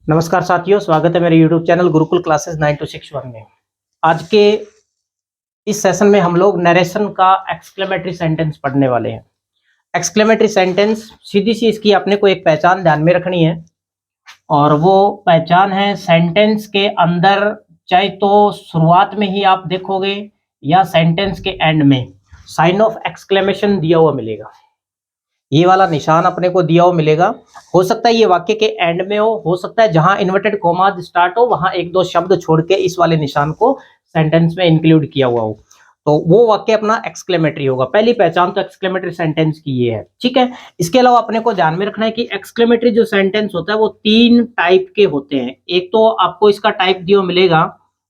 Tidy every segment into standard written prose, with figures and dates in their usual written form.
नमस्कार साथियों, स्वागत है मेरे YouTube चैनल गुरुकुल क्लासेस 9261 में। आज के इस सेशन में हम लोग नरेशन का एक्सक्लेमेटरी सेंटेंस पढ़ने वाले हैं। एक्सक्लेमेटरी सेंटेंस सीधी सी इसकी अपने को एक पहचान ध्यान में रखनी है और वो पहचान है सेंटेंस के अंदर, चाहे तो शुरुआत में ही आप देखोगे या सेंटेंस के एंड में साइन ऑफ एक्सक्लेमेशन दिया हुआ मिलेगा। ये वाला निशान अपने को दिया हुआ मिलेगा। हो सकता है ये वाक्य के एंड में हो सकता है जहां इन्वर्टेड कॉमा स्टार्ट हो वहां एक दो शब्द छोड़ के इस वाले निशान को सेंटेंस में इंक्लूड किया हुआ हो, तो वो वाक्य अपना एक्सक्लेमेटरी होगा। पहली पहचान तो एक्सक्लेमेटरी सेंटेंस की ये है, ठीक है। इसके अलावा अपने को ध्यान में रखना है कि एक्सक्लेमेटरी जो सेंटेंस होता है वो तीन टाइप के होते हैं। एक तो आपको इसका टाइप दिया मिलेगा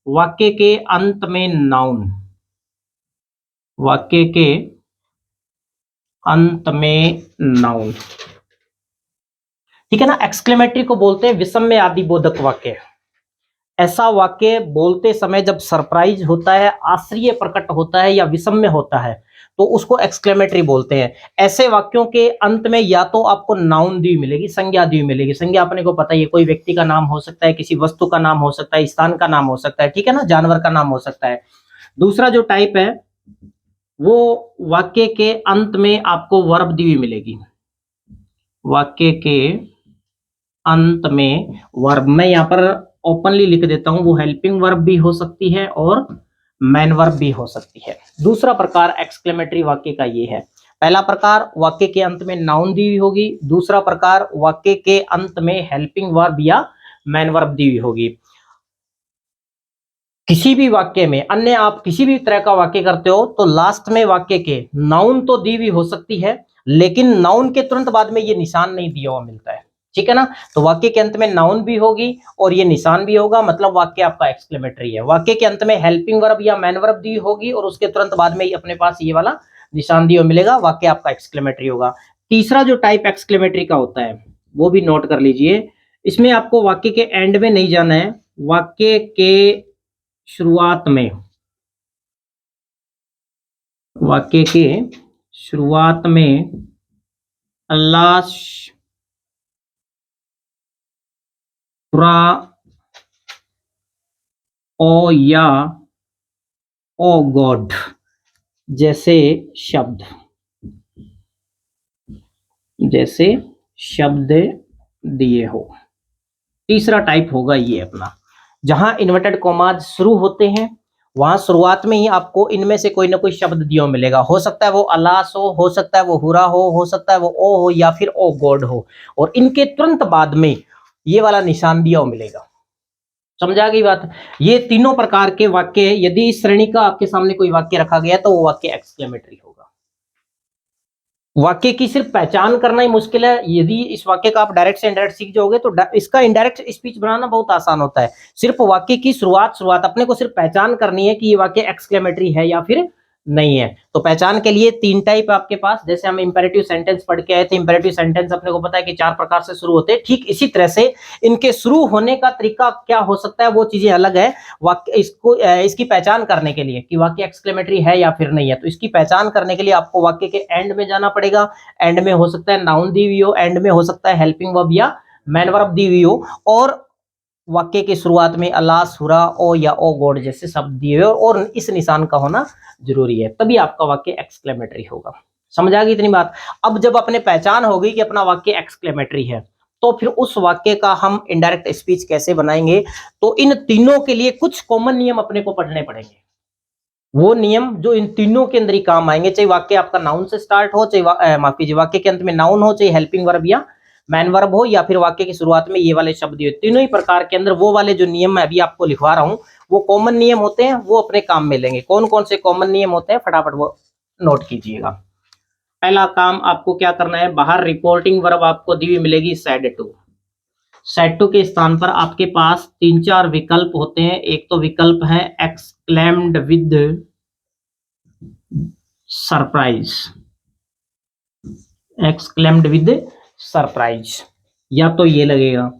वाक्य के अंत में नाउन, वाक्य के अंत में नाउन, ठीक है ना। एक्सक्लेमेटरी को बोलते हैं विषम्य आदि बोधक वाक्य। ऐसा वाक्य बोलते समय जब सरप्राइज होता है, आश्चर्य प्रकट होता है या विषम्य होता है तो उसको एक्सक्लेमेटरी बोलते हैं। ऐसे वाक्यों के अंत में या तो आपको नाउन दी मिलेगी, संज्ञा दी मिलेगी। संज्ञा अपने को पता ही है, कोई व्यक्ति का नाम हो सकता है, किसी वस्तु का नाम हो सकता है, स्थान का नाम हो सकता है, ठीक है ना, जानवर का नाम हो सकता है। दूसरा जो टाइप है वो वाक्य के अंत में आपको वर्ब दी हुई मिलेगी। वाक्य के अंत में वर्ब, मैं यहाँ पर ओपनली लिख देता हूं, वो हेल्पिंग वर्ब भी हो सकती है और मैन वर्ब भी हो सकती है। दूसरा प्रकार एक्सक्लेमेटरी वाक्य का ये है। पहला प्रकार वाक्य के अंत में नाउन दी हुई होगी, दूसरा प्रकार वाक्य के अंत में हेल्पिंग वर्ब या मैन वर्ब दी हुई होगी। किसी भी वाक्य में अन्य आप किसी भी तरह का वाक्य करते हो तो लास्ट में वाक्य के नाउन तो दी हुई हो सकती है, लेकिन नाउन के तुरंत बाद में ये निशान नहीं दिया हुआ मिलता है, ठीक है ना। तो वाक्य के अंत में नाउन भी होगी और ये निशान भी होगा, मतलब वाक्य आपका एक्सक्लेमेटरी है। वाक्य के अंत में हेल्पिंग वर्ब या मैन वर्ब दी होगी और उसके तुरंत बाद में ही अपने पास ये वाला निशान दिया मिलेगा, वाक्य आपका एक्सक्लेमेटरी होगा। तीसरा जो टाइप एक्सक्लेमेटरी का होता है वो भी नोट कर लीजिए। इसमें आपको वाक्य के एंड में नहीं जाना है, वाक्य के शुरुआत में, वाक्य के शुरुआत में अल्लाह ओ या ओ गॉड जैसे शब्द, जैसे शब्द दिए हो। तीसरा टाइप होगा ये अपना, जहां इन्वर्टेड कॉमाज शुरू होते हैं वहां शुरुआत में ही आपको इनमें से कोई ना कोई शब्द दिया मिलेगा। हो सकता है वो अलास हो सकता है वो हुरा हो सकता है वो ओ हो या फिर ओ गॉड हो, और इनके तुरंत बाद में ये वाला निशान दिया मिलेगा। समझा गई बात। ये तीनों प्रकार के वाक्य, यदि इस श्रेणी का आपके सामने कोई वाक्य रखा गया तो वो वाक्य एक्सक्लेमेटरी होगा। वाक्य की सिर्फ पहचान करना ही मुश्किल है। यदि इस वाक्य का आप डायरेक्ट से इनडायरेक्ट सीख जाओगे तो इसका इनडायरेक्ट स्पीच बनाना बहुत आसान होता है। सिर्फ वाक्य की शुरुआत अपने को सिर्फ पहचान करनी है कि ये वाक्य एक्सक्लेमेटरी है या फिर नहीं है। तो पहचान के लिए तीन टाइप आपके पास, जैसे हम इंपेरेटिव सेंटेंस पढ़ के आए थे, इंपेरेटिव सेंटेंस अपने को पता है कि चार प्रकार से शुरू होते हैं। ठीक इसी तरह से इनके शुरू होने का तरीका क्या हो सकता है वो चीजें अलग है। वाक्य इसको इसकी पहचान करने के लिए कि वाक्य एक्सक्लेमेटरी है या फिर नहीं है, तो इसकी पहचान करने के लिए आपको वाक्य के एंड में जाना पड़ेगा। एंड में हो सकता है नाउन दी हुई हो, एंड में हो सकता है हेल्पिंग वर्ब या मैन वर्ब दी हुई हो, और वाक्य की शुरुआत में अल्लाह, सुरा, ओ या ओ गॉड जैसे शब्द दिए हुए और इस निशान का होना जरूरी है, तभी आपका वाक्य एक्सक्लेमेटरी होगा। समझ आ गई इतनी बात। अब जब अपने पहचान होगी कि अपना वाक्य एक्सक्लेमेटरी है तो फिर उस वाक्य का हम इनडायरेक्ट स्पीच कैसे बनाएंगे, तो इन तीनों के लिए कुछ कॉमन नियम अपने को पढ़ने पड़ेंगे। वो नियम जो इन तीनों के अंदर ही काम आएंगे, चाहे वाक्य आपका नाउन से स्टार्ट हो, चाहे माफ कीजिए वाक्य के अंत में नाउन हो, चाहे हेल्पिंग वर्ब या मैन वर्ब हो, या फिर वाक्य की शुरुआत में ये वाले शब्द हो, तीनों ही प्रकार के अंदर वो वाले जो नियम मैं अभी आपको लिखवा रहा हूं वो कॉमन नियम होते हैं, वो अपने काम में लेंगे। कौन कौन से कॉमन नियम होते हैं फटाफट वो नोट कीजिएगा। पहला काम आपको क्या करना है, बाहर रिपोर्टिंग वर्ब आपको दी हुई मिलेगी सेड टू। सेड टू के स्थान पर आपके पास तीन चार विकल्प होते हैं। एक तो विकल्प है exclaimed with surprise, exclaimed with surprise, या तो ये लगेगा,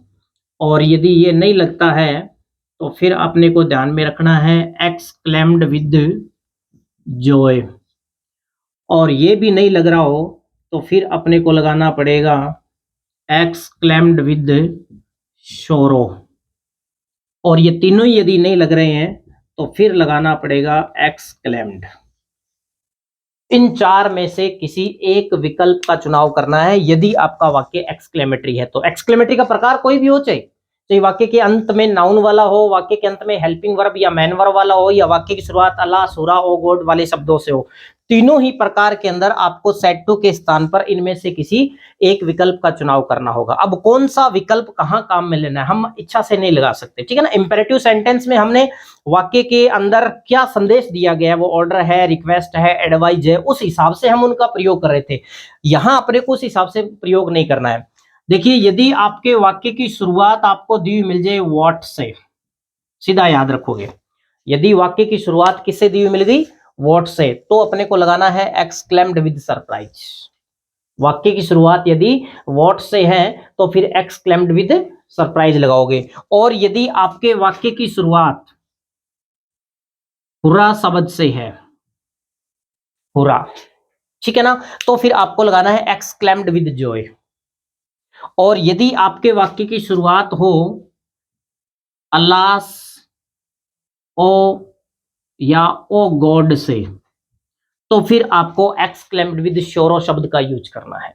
और यदि ये नहीं लगता है तो फिर अपने को ध्यान में रखना है एक्सक्लेम्ड विद जॉय, और ये भी नहीं लग रहा हो तो फिर अपने को लगाना पड़ेगा एक्सक्लेम्ड विद शोरो, और ये तीनों ही यदि नहीं लग रहे हैं तो फिर लगाना पड़ेगा एक्सक्लेम्ड। इन चार में से किसी एक विकल्प का चुनाव करना है यदि आपका वाक्य एक्सक्लेमेटरी है। तो एक्सक्लेमेटरी का प्रकार कोई भी हो, चाहे वाक्य के अंत में नाउन वाला हो, वाक्य के अंत में हेल्पिंग वर्ब या मैन वर्ब वाला हो, या वाक्य की शुरुआत अल्लाह, सूरा, ओ गॉड वाले शब्दों से हो, तीनों ही प्रकार के अंदर आपको सेट टू के स्थान पर इनमें से किसी एक विकल्प का चुनाव करना होगा। अब कौन सा विकल्प कहां काम में लेना है हम इच्छा से नहीं लगा सकते, ठीक है ना। इंपेरेटिव सेंटेंस में हमने वाक्य के अंदर क्या संदेश दिया गया है, वो ऑर्डर है, रिक्वेस्ट है, एडवाइज है, उस हिसाब से हम उनका प्रयोग कर रहे थे। यहां अपने को उस हिसाब से प्रयोग नहीं करना है। देखिए, यदि आपके वाक्य की शुरुआत आपको दी मिल जाए व्हाट से, सीधा याद रखोगे, यदि वाक्य की शुरुआत किससे दी हुई मिल गई, व्हाट से, तो अपने को लगाना है एक्सक्लेम्ड विद सरप्राइज। वाक्य की शुरुआत यदि व्हाट से है तो फिर एक्सक्लेम्ड विद सरप्राइज लगाओगे। और यदि आपके वाक्य की शुरुआत हुर्रा शब्द से है, हुर्रा, ठीक है ना, तो फिर आपको लगाना है एक्सक्लेम्ड विद जॉय। और यदि आपके वाक्य की शुरुआत हो अल्लाह, ओ या ओ गॉड से, तो फिर आपको एक्सक्लेम्ड विद शोरो शब्द का यूज करना है।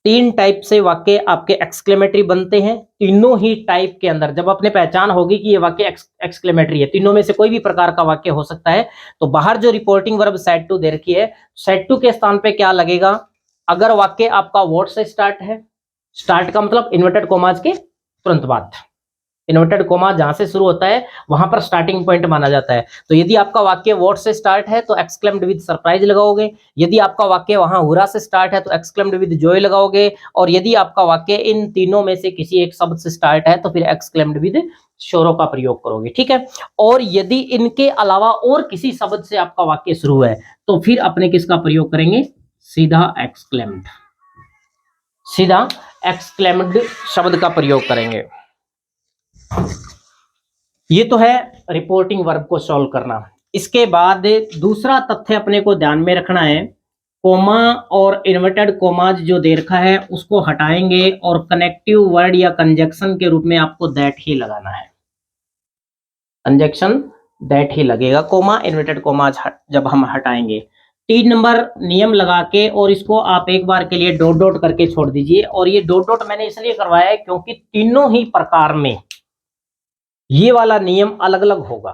तीन टाइप से वाक्य आपके एक्सक्लेमेटरी बनते हैं। तीनों ही टाइप के अंदर जब अपने पहचान होगी कि ये वाक्य एक्सक्लेमेटरी है, तीनों में से कोई भी प्रकार का वाक्य हो सकता है, तो बाहर जो रिपोर्टिंग वर्ब सेट टू दे रखी है, सेट टू के स्थान पे क्या लगेगा, अगर वाक्य आपका व्हाट से स्टार्ट है, स्टार्ट का मतलब इन्वर्टेड कोमाज के तुरंत बाद, इन्वर्टेड कोमा जहां से शुरू होता है वहां पर स्टार्टिंग पॉइंट माना जाता है। तो यदि आपका वाक्य व्हाट से स्टार्ट है तो एक्सक्लेम्ड विद सरप्राइज लगाओगे, यदि आपका वाक्य वहां हुरा से स्टार्ट है तो एक्सक्लेम्ड विद जॉय लगाओगे, और यदि आपका वाक्य इन तीनों में से किसी एक शब्द से स्टार्ट है तो फिर एक्सक्लेम्ड विद शोरो का प्रयोग करोगे, ठीक है। और यदि इनके अलावा और किसी शब्द से आपका वाक्य शुरू है तो फिर अपने किसका प्रयोग करेंगे, सीधा एक्सक्लेम्ड, सीधा एक्सक्लेम्ड शब्द का प्रयोग करेंगे। ये तो है रिपोर्टिंग वर्ब को सॉल्व करना। इसके बाद दूसरा तथ्य अपने को ध्यान में रखना है, कोमा और इन्वर्टेड कोमाज जो दे रखा है उसको हटाएंगे और कनेक्टिव वर्ड या कंजक्शन के रूप में आपको दैट ही लगाना है। कंजक्शन दैट ही लगेगा, कोमा इन्वर्टेड कोमाज जब हम हटाएंगे। 3 नंबर नियम लगा के और इसको आप एक बार के लिए डॉट डॉट करके छोड़ दीजिए। और ये डॉट डॉट मैंने इसलिए करवाया है क्योंकि तीनों ही प्रकार में ये वाला नियम अलग अलग होगा,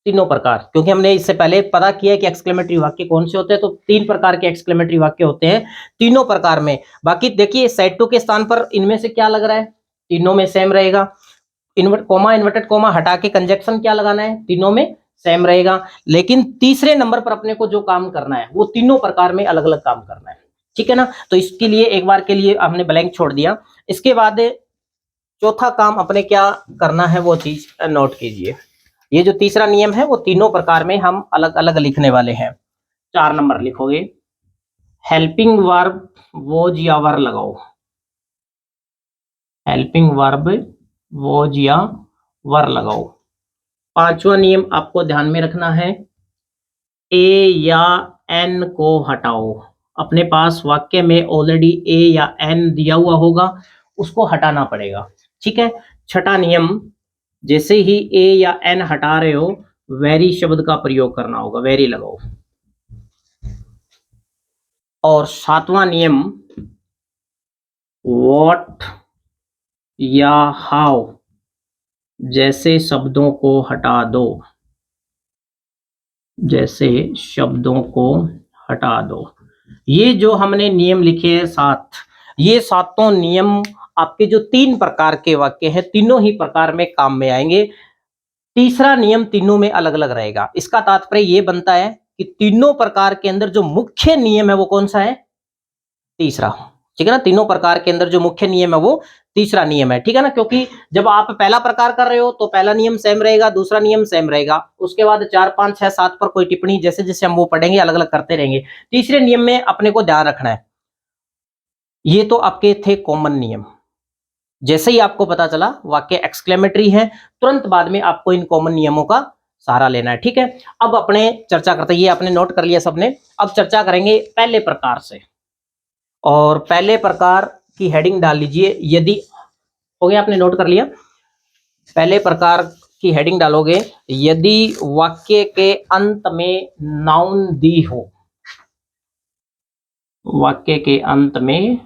तीनों प्रकार, क्योंकि हमने इससे पहले पता किया है कि एक्सक्लेमेटरी वाक्य कौन से होते हैं। तो 3 प्रकार के एक्सक्लेमेटरी वाक्य होते हैं तीनों प्रकार में। बाकी देखिए सेट टू के स्थान पर इनमें से क्या लग रहा है, तीनों में सेम रहेगा। कोमा इन्वर्टेड कोमा हटा के कंजक्शन क्या लगाना है, तीनों में सेम रहेगा। लेकिन तीसरे नंबर पर अपने को जो काम करना है वो तीनों प्रकार में अलग अलग काम करना है, ठीक है ना। तो इसके लिए एक बार के लिए हमने ब्लैंक छोड़ दिया। इसके बाद चौथा काम अपने क्या करना है वो चीज नोट कीजिए। ये जो तीसरा नियम है वो तीनों प्रकार में हम अलग अलग लिखने वाले हैं। 4 नंबर लिखोगे, हेल्पिंग वर्ब वोज या वर लगाओ, हेल्पिंग वर्ब वोज या वर लगाओ। 5वां नियम आपको ध्यान में रखना है, ए या एन को हटाओ। अपने पास वाक्य में ऑलरेडी ए या एन दिया हुआ होगा, उसको हटाना पड़ेगा, ठीक है। छठा नियम, जैसे ही ए या एन हटा रहे हो वेरी शब्द का प्रयोग करना होगा, वेरी लगाओ। और 7वां नियम, व्हाट या हाउ जैसे शब्दों को हटा दो, जैसे शब्दों को हटा दो। ये जो हमने नियम लिखे हैं 7, ये सातों नियम आपके जो 3 प्रकार के वाक्य हैं तीनों ही प्रकार में काम में आएंगे। तीसरा नियम तीनों में अलग अलग रहेगा। इसका तात्पर्य ये बनता है कि तीनों प्रकार के अंदर जो मुख्य नियम है वो कौन सा है, तीसरा, ठीक है ना। तीनों प्रकार के अंदर जो मुख्य नियम है वो तीसरा नियम है, ठीक है ना। क्योंकि जब आप पहला प्रकार कर रहे हो तो पहला नियम सेम रहेगा, दूसरा नियम सेम रहेगा, उसके बाद 4 5 6 7 पर कोई टिप्पणी जैसे जैसे हम वो पढ़ेंगे अलग अलग करते रहेंगे। तीसरे नियम में अपने को ध्यान रखना है, ये तो आपके थे कॉमन नियम। जैसे ही आपको पता चला वाक्य एक्सक्लेमेटरी है, तुरंत बाद में आपको इन कॉमन नियमों का सहारा लेना है, ठीक है। अब अपने चर्चा करते हैं, ये आपने नोट कर लिया सबने। अब चर्चा करेंगे पहले प्रकार से, और पहले प्रकार की हेडिंग डाल लीजिए, यदि हो गया, आपने नोट कर लिया। पहले प्रकार की हेडिंग डालोगे, यदि वाक्य के अंत में नाउन दी हो, वाक्य के अंत में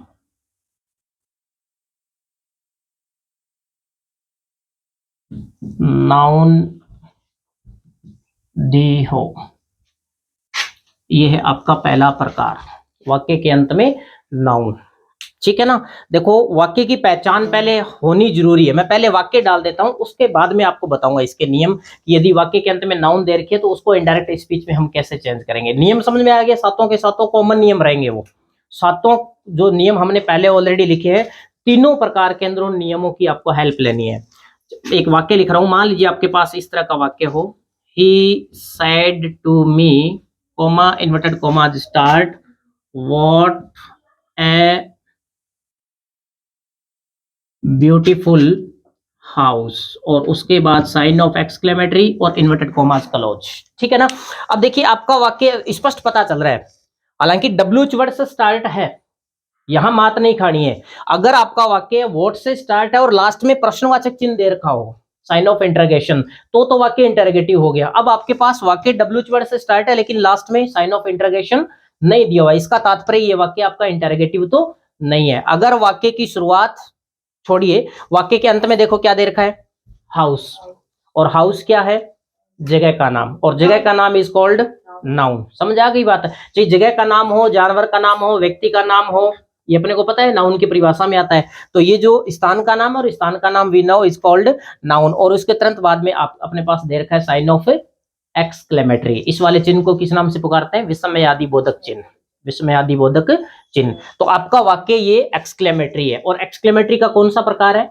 नाउन दी हो, यह है आपका पहला प्रकार, वाक्य के अंत में नाउन। ठीक है ना। देखो, वाक्य की पहचान पहले होनी जरूरी है। मैं पहले वाक्य डाल देता हूं, उसके बाद में आपको बताऊंगा इसके नियम। यदि वाक्य के अंत में नाउन दे रखी है तो उसको इनडायरेक्ट स्पीच में हम कैसे चेंज करेंगे। नियम समझ में आ गया, सातों के सातों कॉमन नियम रहेंगे। वो सातों जो नियम हमने पहले ऑलरेडी लिखे हैं, तीनों प्रकार के अंदर उन नियमों की आपको हेल्प लेनी है। एक वाक्य लिख रहा हूं, मान लीजिए आपके पास इस तरह का वाक्य हो, he said to me, comma inverted comma start, what a beautiful house, और उसके बाद साइन ऑफ एक्सक्लेमेटरी और इन्वर्टेड कॉमास क्लोज। ठीक है ना। अब देखिए, आपका वाक्य स्पष्ट पता चल रहा है, हालांकि डब्ल्यू वर्ड से स्टार्ट है, यहां मात नहीं खानी है। अगर आपका वाक्य वोट से स्टार्ट है और लास्ट में प्रश्नवाचक चिन्ह दे रखा हो, साइन ऑफ इंटरोगेशन, तो वाक्य इंटरोगेटिव हो गया। अब आपके पास वाक्य डब्ल्यू वर्ड से स्टार्ट है लेकिन लास्ट में साइन ऑफ इंटरोगेशन नहीं दिया हुआ, इसका तात्पर्य ये वाक्य आपका इंटरोगेटिव तो नहीं है। अगर वाक्य की शुरुआत छोड़िए, वाक्य के अंत में देखो क्या दे रखा है, हाउस, और हाउस क्या है, जगह का नाम, और जगह का नाम इज कॉल्ड नाउन। समझ आ गई बात है। चाहे जगह का नाम हो, जानवर का नाम हो, व्यक्ति का नाम हो, ये अपने को पता है नाउन की परिभाषा में आता है। तो ये जो स्थान का नाम और स्थान का नाम we know is called noun, और उसके तुरंत बाद में आप अपने पास दे रखा है साइन ऑफ एक्सक्लेमेटरी। इस वाले चिन्ह को किस नाम से पुकारते हैं, विस्मयादि बोधक चिन्ह, विस्मयादि बोधक चिन्ह। तो आपका वाक्य ये एक्सक्लेमेटरी है, और एक्सक्लेमेटरी का कौन सा प्रकार है,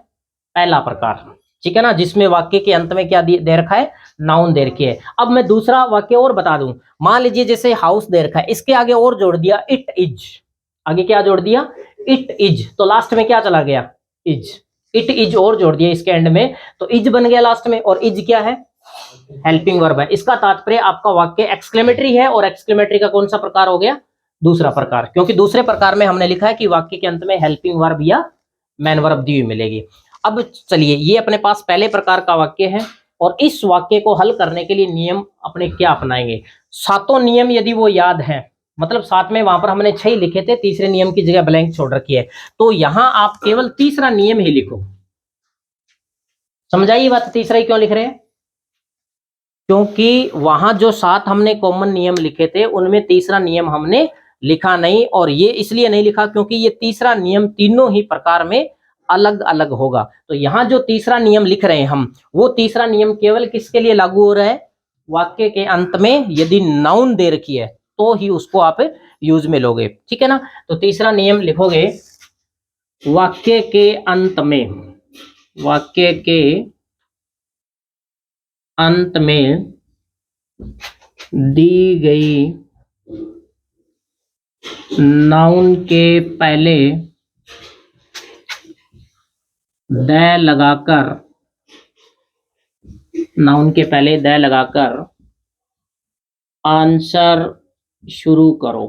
पहला प्रकार। ठीक है ना, जिसमें वाक्य के अंत में क्या दे रखा है, नाउन दे रखी है। अब मैं दूसरा वाक्य और बता दूं, मान लीजिए जैसे हाउस दे रखा है, इसके आगे और जोड़ दिया इट इज, आगे क्या जोड़ दिया, इट इज, तो लास्ट में क्या चला गया, इज, इट इज और जोड़ दिया इसके एंड में, तो इज बन गया लास्ट में, और इज क्या है, हेल्पिंग वर्ब है। इसका तात्पर्य आपका वाक्य एक्सक्लेमेटरी है, और एक्सक्लेमेटरी का कौन सा प्रकार हो गया, दूसरा प्रकार, क्योंकि दूसरे प्रकार में हमने लिखा है कि वाक्य के अंत में हेल्पिंग वर्ब या मैन वर्ब दी हुई मिलेगी। अब चलिए, ये अपने पास पहले प्रकार का वाक्य है, और इस वाक्य को हल करने के लिए नियम अपने क्या अपनाएंगे, सातों नियम यदि वो याद है, मतलब साथ में वहां पर हमने 6 लिखे थे, तीसरे नियम की जगह ब्लैंक छोड़ रखी है, तो यहां आप केवल तीसरा नियम ही लिखो। समझाइए बात, तीसरा ही क्यों लिख रहे हैं, क्योंकि वहां जो 7 हमने कॉमन नियम लिखे थे उनमें तीसरा नियम हमने लिखा नहीं, और ये इसलिए नहीं लिखा क्योंकि ये तीसरा नियम तीनों ही प्रकार में अलग अलग होगा। तो यहाँ जो तीसरा नियम लिख रहे हैं हम, वो तीसरा नियम केवल किसके लिए लागू हो रहा है, वाक्य के अंत में यदि नाउन दे रखी है तो ही उसको आप यूज में लोगे। ठीक है ना। तो तीसरा नियम लिखोगे, वाक्य के अंत में, वाक्य के अंत में दी गई नाउन के पहले द लगाकर, नाउन के पहले द लगाकर आंसर शुरू करो।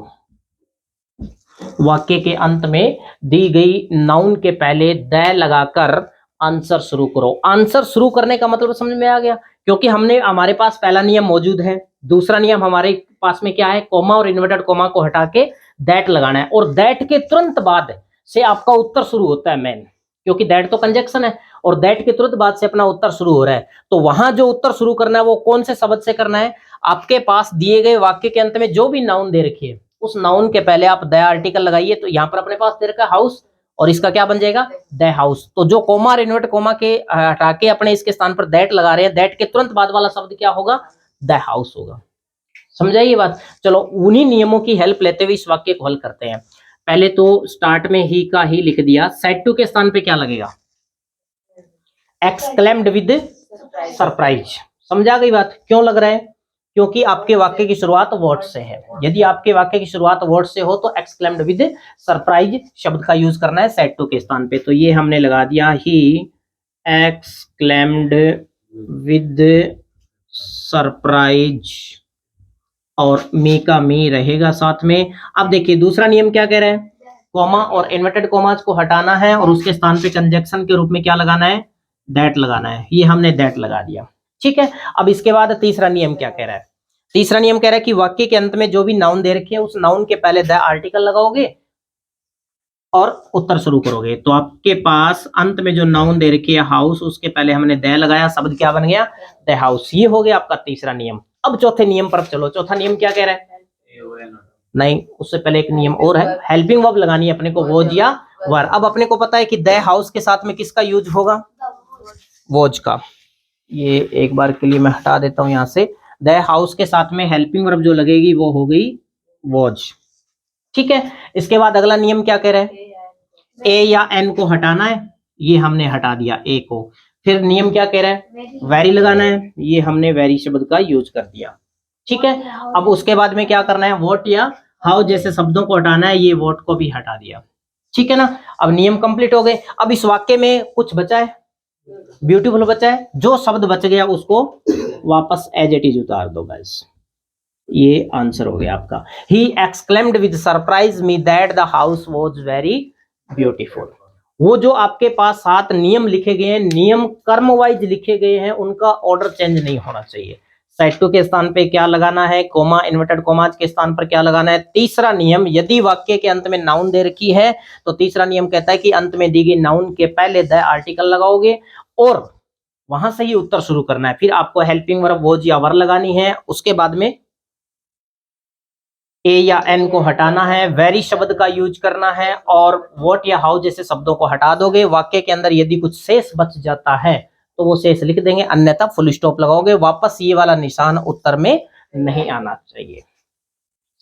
वाक्य के अंत में दी गई नाउन के पहले द लगाकर आंसर शुरू करो। आंसर शुरू करने का मतलब समझ में आ गया, क्योंकि हमने, हमारे पास पहला नियम मौजूद है, दूसरा नियम हमारे पास में क्या है, कोमा और इन्वर्टेड कोमा को हटा के दैट लगाना है, और दैट के तुरंत बाद से आपका उत्तर शुरू होता है मैन, क्योंकि दैट तो कंजक्शन है, और दैट के तुरंत बाद से अपना उत्तर शुरू हो रहा है। तो वहां जो उत्तर शुरू करना है वो कौन से शब्द से करना है, आपके पास दिए गए वाक्य के अंत में जो भी नाउन दे रखी है उस नाउन के पहले आप द आर्टिकल लगाइए। तो यहाँ पर अपने पास दे रखा है हाउस, और इसका क्या बन जाएगा, द हाउस। तो जो कोमा और इन्वर्टेड कोमा के हटा के अपने इसके स्थान पर दैट लगा रहे हैं, दैट के तुरंत बाद वाला शब्द क्या होगा, द हाउस होगा। समझाइए बात। चलो, उन्हीं नियमों की हेल्प लेते हुए इस वाक्य को हल करते हैं। पहले तो स्टार्ट में ही का ही लिख दिया, सेड टू के स्थान पे क्या लगेगा, एक्सक्लेम्ड विद सरप्राइज। समझा गई बात, क्यों लग रहा है, क्योंकि आपके वाक्य की शुरुआत वर्ड से है। यदि आपके वाक्य की शुरुआत वर्ड से हो तो एक्सक्लेम्ड विद सरप्राइज शब्द का यूज करना है सेड टू के स्थान पे। तो ये हमने लगा दिया, ही एक्सक्लेम्ड विद सरप्राइज, और मी का मी रहेगा साथ में। अब देखिए दूसरा नियम क्या कह रहा है, कॉमा और इन्वर्टेड कॉमास को हटाना है और उसके स्थान पे कंजक्शन के रूप में क्या लगाना है, दैट लगाना है। ये हमने दैट लगा दिया, ठीक है। अब इसके बाद तीसरा नियम क्या कह रहा है, तीसरा नियम कह रहा है कि वाक्य के अंत में जो भी नाउन दे रखे है उस नाउन के पहले द आर्टिकल लगाओगे और उत्तर शुरू करोगे। तो आपके पास अंत में जो नाउन दे रखी है हाउस, उसके पहले हमने द लगाया, शब्द क्या बन गया, द हाउस। ये हो गया आपका तीसरा नियम। अब चौथे नियम पर चलो। चौथा नियम क्या कह रहा है, नहीं उससे पहले एक नियम और है, हेल्पिंग वर्ब लगानी है अपने को, वोज या वर। अब अपने को पता है कि द हाउस के साथ में किसका यूज होगा, वोज का। ये एक बार के लिए मैं हटा देता हूं यहां से। द हाउस के साथ में हेल्पिंग वर्ब जो लगेगी वो हो गई वॉज, ठीक है। इसके बाद अगला नियम क्या कह रहा है, ए या एन को हटाना है, ये हमने हटा दिया ए को। फिर नियम क्या कह रहा है, वेरी लगाना है, ये हमने वेरी शब्द का यूज कर दिया, ठीक है। अब उसके बाद में क्या करना है, वोट या हाउ जैसे शब्दों को हटाना है, ये वोट को भी हटा दिया, ठीक है ना। अब नियम कंप्लीट हो गए। अब इस वाक्य में कुछ बचा है, ब्यूटीफुल बचा है, जो शब्द बच गया उसको वापस एज इट इज उतार दो बस। ये आंसर हो गया आपका। He exclaimed with surprise me that the house was very beautiful. वो जो आपके पास 7 नियम लिखे गए हैं, नियम कर्म वाइज लिखे गए हैं, उनका ऑर्डर चेंज नहीं होना चाहिए। सेट टू के स्थान पे क्या लगाना है, कोमा इन्वर्टेड कोमाज के स्थान पर क्या लगाना है। तीसरा नियम, यदि वाक्य के अंत में नाउन दे रखी है तो तीसरा नियम कहता है कि अंत में दी गई नाउन के पहले द आर्टिकल लगाओगे और वहां से ही उत्तर शुरू करना है। फिर आपको हेल्पिंग वर्ब वोज या वर लगानी है, उसके बाद में ए या एन को हटाना है, वेरी शब्द का यूज करना है और व्हाट या हाउ जैसे शब्दों को हटा दोगे। वाक्य के अंदर यदि कुछ शेष बच जाता है तो वो शेष लिख देंगे, अन्यथा फुल स्टॉप लगाओगे। वापस ये वाला निशान उत्तर में नहीं आना चाहिए।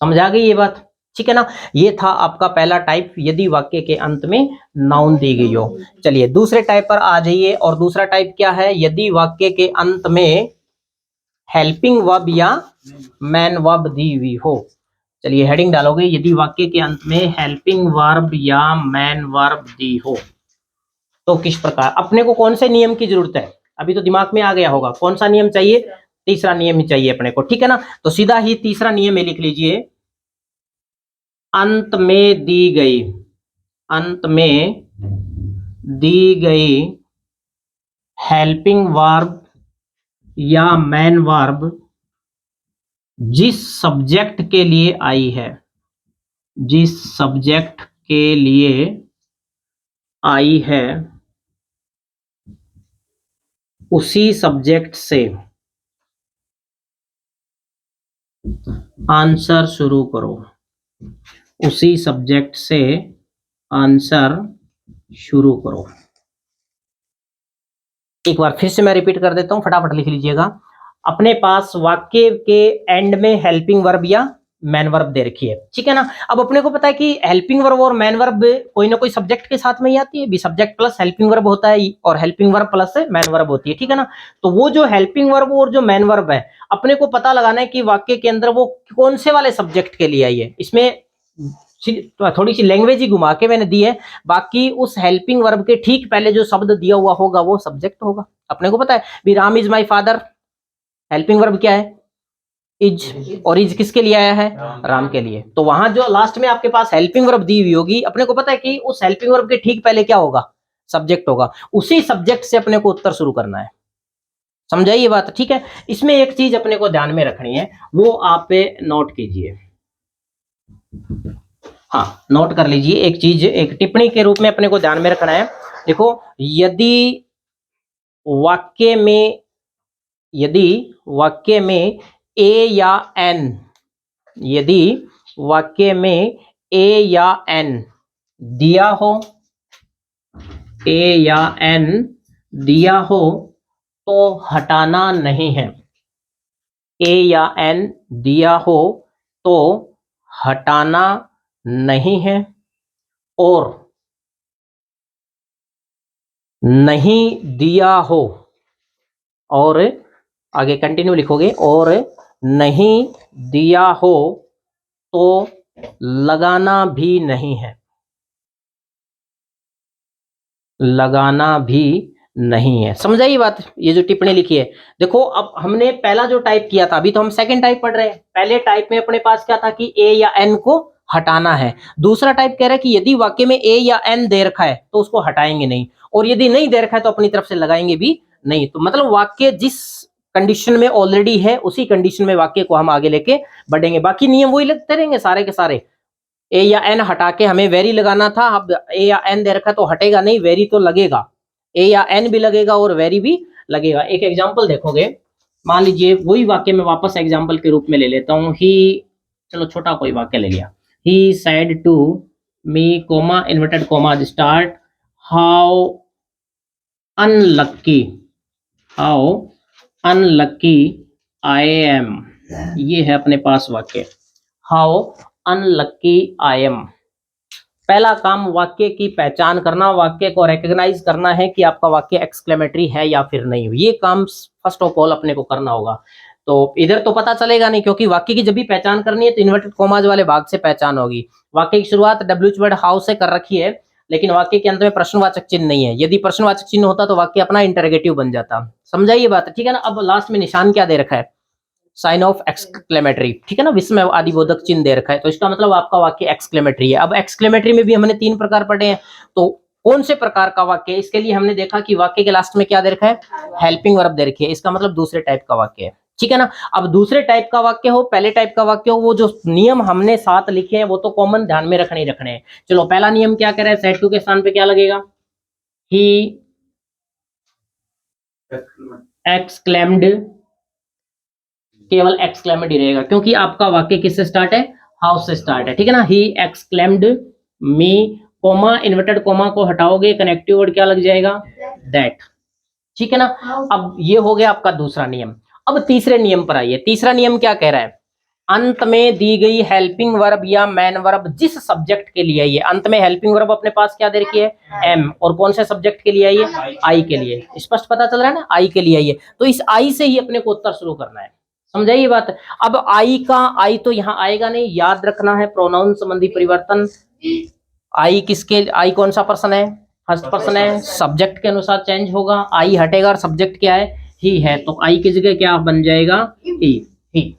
समझ आ गई ये बात, ठीक है ना। ये था आपका पहला टाइप, यदि वाक्य के अंत में नाउन दी गई हो। चलिए दूसरे टाइप पर आ जाइए। और दूसरा टाइप क्या है, यदि वाक्य के अंत में हेल्पिंग वर्ब या मैन वर्ब दी हुई हो। चलिए हेडिंग डालोगे, यदि वाक्य के अंत में हेल्पिंग वर्ब या मैन वर्ब दी हो तो किस प्रकार। अपने को कौन से नियम की जरूरत है, अभी तो दिमाग में आ गया होगा कौन सा नियम चाहिए, तीसरा नियम ही चाहिए अपने को, ठीक है ना। तो सीधा ही तीसरा नियम में लिख लीजिए, अंत में दी गई, अंत में दी गई हेल्पिंग वर्ब या मैन वर्ब जिस सब्जेक्ट के लिए आई है, जिस सब्जेक्ट के लिए आई है उसी सब्जेक्ट से आंसर शुरू करो, उसी सब्जेक्ट से आंसर शुरू करो। एक बार फिर से मैं रिपीट कर देता हूं, फटाफट लिख लीजिएगा। अपने पास वाक्य के एंड में हेल्पिंग वर्ब या मैन वर्ब दे रखी है, ठीक है ना। अब अपने को पता है कि हेल्पिंग वर्ब और मैन वर्ब कोई ना कोई सब्जेक्ट के साथ में ही आती है, be subject plus helping verb होता है और helping verb plus man verb होती है, ठीक है ना। तो वो जो हेल्पिंग वर्ब और जो मैन वर्ब है, अपने को पता लगाना है कि वाक्य के अंदर वो कौन से वाले सब्जेक्ट के लिए आई है। इसमें थोड़ी सी लैंग्वेज ही घुमा के मैंने दी है, बाकी उस हेल्पिंग वर्ब के ठीक पहले जो शब्द दिया हुआ होगा वो सब्जेक्ट होगा। अपने को पता है भी Ram is my father, helping verb क्या है, इज, और इज किसके लिए आया है, राम के लिए। तो वहां जो लास्ट में आपके पास हेल्पिंग वर्ब दी हुई होगी, अपने को पता है कि उस हेल्पिंग वर्ब के ठीक पहले क्या होगा, सब्जेक्ट होगा। उसी सब्जेक्ट से अपने को उत्तर शुरू करना है। समझाइए ये बात, ठीक है। इसमें एक चीज अपने को ध्यान में रखनी है, वो आप नोट कीजिए, हाँ नोट कर लीजिए। एक चीज, एक टिप्पणी के रूप में अपने को ध्यान में रखना है। देखो, यदि वाक्य में, यदि वाक्य में ए या एन, यदि वाक्य में ए या एन दिया हो, ए या एन दिया हो तो हटाना नहीं है। ए या एन दिया हो तो हटाना नहीं है। और नहीं दिया हो, और आगे कंटिन्यू लिखोगे, और नहीं दिया हो तो लगाना भी नहीं है, लगाना भी नहीं है। समझाइए बात, ये जो टिप्पणी लिखी है। देखो अब हमने पहला जो टाइप किया था, अभी तो हम सेकंड टाइप पढ़ रहे हैं। पहले टाइप में अपने पास क्या था कि ए या एन को हटाना है। दूसरा टाइप कह रहा है कि यदि वाक्य में ए या एन दे रखा है तो उसको हटाएंगे नहीं, और यदि नहीं दे रखा है तो अपनी तरफ से लगाएंगे भी नहीं। तो मतलब वाक्य जिस कंडीशन में ऑलरेडी है उसी कंडीशन में वाक्य को हम आगे लेके बढ़ेंगे। बाकी नियम वही लगते रहेंगे सारे के सारे। ए या एन हटा के हमें वेरी लगाना था, अब ए या एन दे रखा तो हटेगा नहीं, वेरी तो लगेगा, ए या एन भी लगेगा और वेरी भी लगेगा। एक एग्जांपल देखोगे, मान लीजिए वही वाक्य में वापस एग्जांपल के रूप में ले लेता हूं। ही, चलो छोटा कोई वाक्य ले लिया। He said to me comma inverted comma start how unlucky, how unlucky I am. ये है अपने पास वाक्य, हाउ अनलक्की आई एम। पहला काम वाक्य की पहचान करना, वाक्य को रिकॉग्नाइज करना है कि आपका वाक्य एक्सक्लेमेटरी है या फिर नहीं। ये काम फर्स्ट ऑफ ऑल अपने को करना होगा। तो इधर तो पता चलेगा नहीं, क्योंकि वाक्य की जब भी पहचान करनी है तो इन्वर्टेड कॉमाज वाले भाग से पहचान होगी। वाक्य की शुरुआत डब्ल्यूएच वर्ड हाउ से कर रखी है, लेकिन वाक्य के अंत में प्रश्नवाचक चिन्ह नहीं है। यदि प्रश्नवाचक चिन्ह होता तो वाक्य अपना इंटरोगेटिव बन जाता। समझा ये बात, ठीक है ना। अब लास्ट में निशान क्या दे रखा है, साइन ऑफ एक्सक्लेमेटरी, ठीक है ना, विस्मय आदिबोधक चिन्ह दे रखा है, तो इसका मतलब आपका वाक्य एक्सक्लेमेटरी है। अब एक्सक्लेमेटरी में भी हमने 3 प्रकार पढ़े हैं, तो कौन से प्रकार का वाक्य है, इसके लिए हमने देखा कि वाक्य के लास्ट में क्या दे रखा है, हेल्पिंग वर्ब दे रखी है, इसका मतलब दूसरे टाइप का वाक्य है, ठीक है ना। अब दूसरे टाइप का वाक्य हो, पहले टाइप का वाक्य हो, वो जो नियम हमने साथ लिखे हैं वो तो कॉमन ध्यान में रखने ही रखने हैं। चलो पहला नियम क्या कह रहा है, सेड टू के स्थान पे क्या लगेगा, ही एक्सक्लेम्ड, केवल एक्सक्लेमेड ही रहेगा, क्योंकि आपका वाक्य किससे स्टार्ट है, हाउस से स्टार्ट है, ठीक है ना। He exclaimed me, comma inverted coma को हटाओगे, कनेक्टिव वर्ड क्या लग जाएगा, दैट, ठीक है ना। अब ये हो गया आपका दूसरा नियम। अब तीसरे नियम पर आइए। तीसरा नियम क्या कह रहा है, अंत में दी गई हेल्पिंग वर्ब या मैन वर्ब जिस सब्जेक्ट के लिए, ये अंत में हेल्पिंग वर्ब अपने पास क्या दे रखी है, एम, और कौन से सब्जेक्ट के लिए आई है, आई के लिए। स्पष्ट पता चल रहा है ना, आई के लिए आई है, तो इस आई से ही अपने को उत्तर शुरू करना है। समझाइए ये बात। अब आई तो यहाँ आएगा नहीं, याद रखना है प्रोनाउन संबंधी परिवर्तन। आई किसके, आई कौन सा पर्सन है, फर्स्ट पर्सन है, सब्जेक्ट के अनुसार चेंज होगा। आई हटेगा और सब्जेक्ट क्या है, ही है, तो आई की जगह क्या बन जाएगा, ही।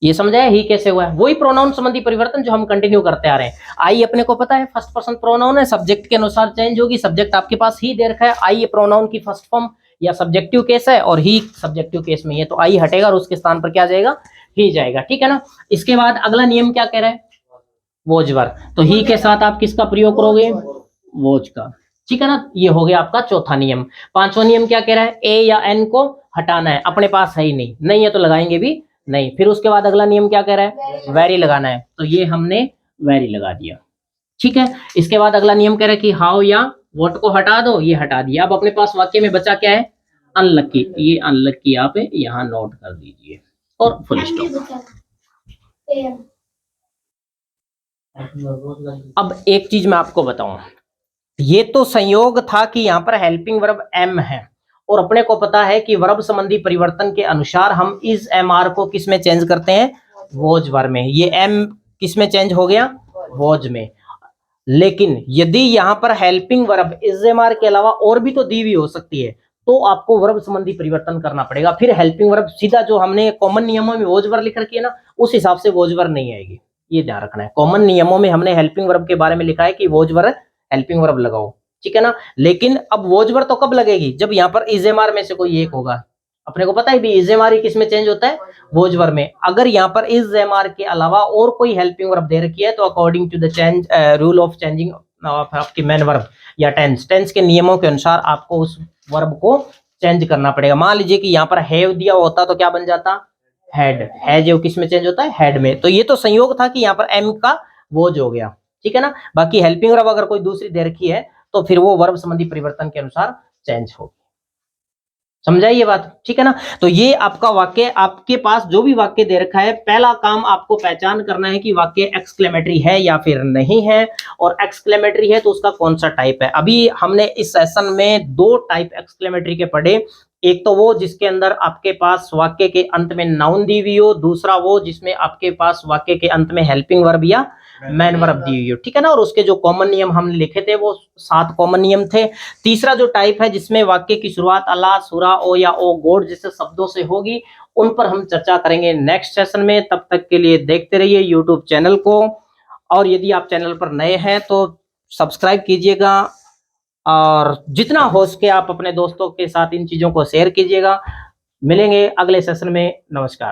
ये समझाया ही कैसे हुआ है, वही प्रोनाउन संबंधी परिवर्तन जो हम कंटिन्यू करते आ रहे हैं। आई अपने को पता है फर्स्ट पर्सन प्रोनाउन है, सब्जेक्ट के अनुसार चेंज होगी, सब्जेक्ट आपके पास ही दे रखा है, आई प्रोनाउन की फर्स्ट फॉर्म या सब्जेक्टिव केस है, और ही सब्जेक्टिव केस में है, तो आई हटेगा और उसके स्थान पर क्या जाएगा, ही जाएगा, ठीक है ना। इसके बाद अगला नियम क्या कह रहा है, वोज वर्ब, तो ही के साथ आप किसका प्रयोग करोगे, वोज का, ठीक है ना। ये हो गया आपका चौथा नियम। पांचवा नियम क्या कह रहा है, ए या एन को हटाना है, अपने पास है ही नहीं, नहीं है तो लगाएंगे भी नहीं। फिर उसके बाद अगला नियम क्या कह रहा है, वेरी लगाना है, तो ये हमने वेरी लगा दिया, ठीक है। इसके बाद अगला नियम कह रहा है कि हाउ या व्हाट को हटा दो, ये हटा दिया। अब अपने पास वाक्य में बचा क्या है, अनलकी, ये अनलकी आप यहाँ नोट कर दीजिए और फुल स्टॉप। अब एक चीज मैं आपको बताऊं, ये तो संयोग था कि यहाँ पर हेल्पिंग वर्ब एम है, और अपने को पता है कि वर्ब संबंधी परिवर्तन के अनुसार हम इस एम आर को किस में चेंज करते हैं, वोज वर्ब में। ये एम किस में चेंज हो गया, वोज में। लेकिन यदि यहाँ पर helping verb is am are के अलावा और भी तो दी हुई हो सकती है, तो आपको वर्ब संबंधी परिवर्तन करना पड़ेगा। फिर हेल्पिंग वर्ब सीधा जो हमने कॉमन नियमों में वोज वर्ब लिख रखी है ना, उस हिसाब से वोज वर्ब नहीं आएगी, ये ध्यान रखना है। कॉमन नियमों में हमने हेल्पिंग वर्ब के बारे में लिखा है कि वोज वर्ब हेल्पिंग वर्ब लगाओ, ठीक है ना। लेकिन अब वोज वर्ब तो कब लगेगी, जब यहाँ पर इज एम आर में से कोई एक होगा। अपने को पता है भी इज एम आर किस में चेंज होता है, वोज वर्ब में। अगर यहाँ पर इज एम आर के अलावा और कोई हेल्पिंग वर्ब दे रखी है, तो according to the change rule of changing आपकी मैन वर्ब या टेंस के नियमों के अनुसार आपको उस वर्ब को चेंज करना पड़ेगा। मान लीजिए कि यहाँ पर हैव दिया होता तो क्या बन जाता, हैड, है जो किस में चेंज होता है, हैड में। तो ये तो संयोग था कि यहाँ पर एम का वोज हो गया, ठीक है ना। बाकी हेल्पिंग वर्ब अगर कोई दूसरी दे रखी है तो फिर वो वर्ब संबंधी परिवर्तन के अनुसार चेंज होगी। समझाइए ये बात, ठीक है ना। तो ये आपका वाक्य, आपके पास जो भी वाक्य दे रखा है, पहला काम आपको पहचान करना है कि वाक्य एक्सक्लेमेटरी है या फिर नहीं है, और एक्सक्लेमेटरी है तो उसका कौन सा टाइप है। अभी हमने इस सेशन में 2 टाइप एक्सक्लेमेटरी के पढ़े। एक तो वो जिसके अंदर आपके पास वाक्य के अंत में नाउन दी हुई हो, दूसरा वो जिसमें आपके पास वाक्य के अंत में हेल्पिंग वर्ब या मैन वर्ब दी हुई हो, ठीक है ना। और उसके जो कॉमन नियम हमने लिखे थे वो 7 कॉमन नियम थे। तीसरा जो टाइप है जिसमें वाक्य की शुरुआत अला, सुरा, ओ या ओ गॉड जैसे शब्दों से होगी, उन पर हम चर्चा करेंगे नेक्स्ट सेशन में। तब तक के लिए देखते रहिए यूट्यूब चैनल को। और यदि आप चैनल पर नए हैं तो सब्सक्राइब कीजिएगा और जितना हो सके आप अपने दोस्तों के साथ इन चीज़ों को शेयर कीजिएगा। मिलेंगे अगले सेशन में। नमस्कार।